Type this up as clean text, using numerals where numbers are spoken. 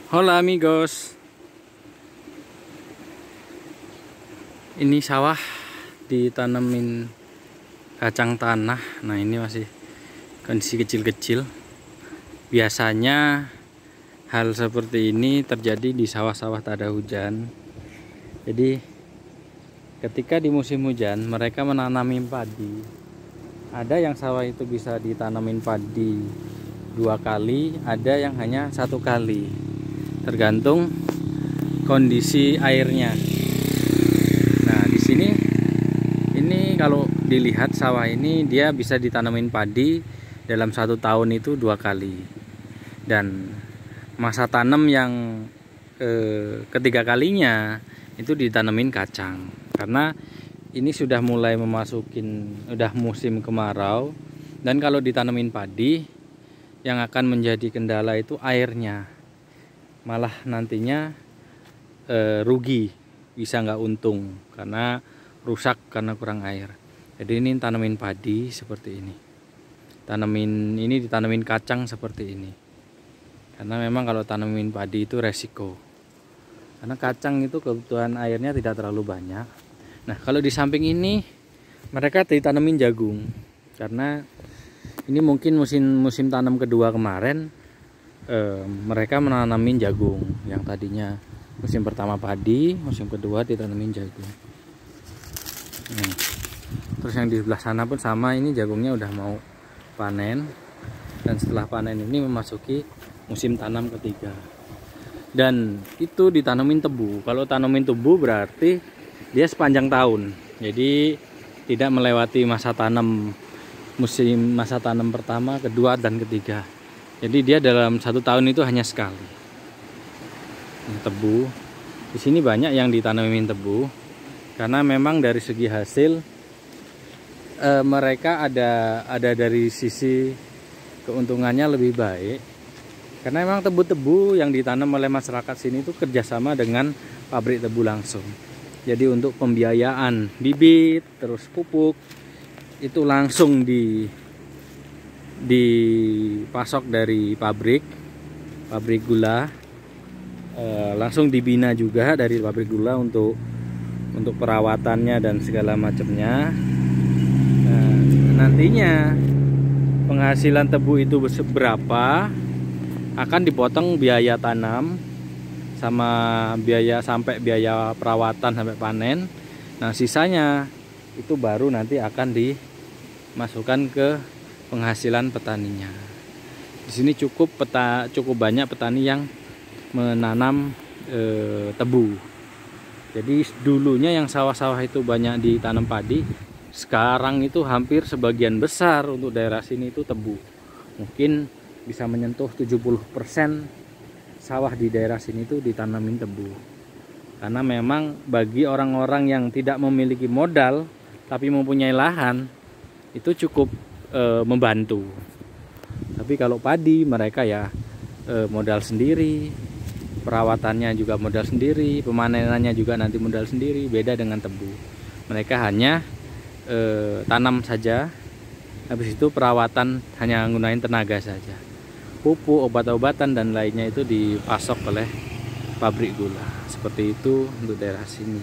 Hola amigos, ini sawah ditanemin kacang tanah. Nah ini masih kondisi kecil-kecil. Biasanya hal seperti ini terjadi di sawah-sawah tak ada hujan. Jadi ketika di musim hujan mereka menanami padi. Ada yang sawah itu bisa ditanamin padi 2 kali, ada yang hanya 1 kali. Tergantung kondisi airnya. Nah, di sini ini kalau dilihat sawah ini dia bisa ditanamin padi dalam 1 tahun itu 2 kali. Dan masa tanam yang ketiga kalinya itu ditanamin kacang. Karena ini sudah mulai udah musim kemarau, dan kalau ditanamin padi yang akan menjadi kendala itu airnya. Malah nantinya rugi, bisa nggak untung karena rusak karena kurang air. Jadi ini tanamin padi seperti ini, ditanamin kacang seperti ini. Karena memang kalau tanamin padi itu resiko, karena kacang itu kebutuhan airnya tidak terlalu banyak. Nah kalau di samping ini mereka ditanamin jagung, karena ini mungkin musim tanam kedua kemarin. Mereka menanamin jagung yang tadinya musim pertama padi, musim kedua ditanamin jagung. Terus yang di sebelah sana pun sama, ini jagungnya udah mau panen, dan setelah panen ini memasuki musim tanam ketiga. Dan itu ditanamin tebu. Kalau tanamin tebu berarti dia sepanjang tahun, jadi tidak melewati masa tanam pertama, kedua, dan ketiga. Jadi dia dalam 1 tahun itu hanya sekali. Tebu. Di sini banyak yang ditanamin tebu, karena memang dari segi hasil mereka ada dari sisi keuntungannya lebih baik. Karena memang tebu-tebu yang ditanam oleh masyarakat sini itu kerjasama dengan pabrik tebu langsung. Jadi untuk pembiayaan bibit, terus pupuk, itu langsung dipasok dari pabrik gula, langsung dibina juga dari pabrik gula untuk perawatannya dan segala macamnya. Nah, nantinya penghasilan tebu itu berapa akan dipotong biaya tanam sama biaya perawatan sampai panen. Nah sisanya itu baru nanti akan dimasukkan ke penghasilan petaninya. Di sini cukup banyak petani yang menanam tebu. Jadi dulunya yang sawah-sawah itu banyak ditanam padi, sekarang itu hampir sebagian besar untuk daerah sini itu tebu. Mungkin bisa menyentuh 70% sawah di daerah sini itu ditanamin tebu. Karena memang bagi orang-orang yang tidak memiliki modal tapi mempunyai lahan, itu cukup membantu. Tapi kalau padi mereka ya modal sendiri, perawatannya juga modal sendiri, pemanenannya juga nanti modal sendiri. Beda dengan tebu, mereka hanya tanam saja, habis itu perawatan hanya menggunakan tenaga saja. Pupuk, obat-obatan dan lainnya itu dipasok oleh pabrik gula. Seperti itu untuk daerah sini.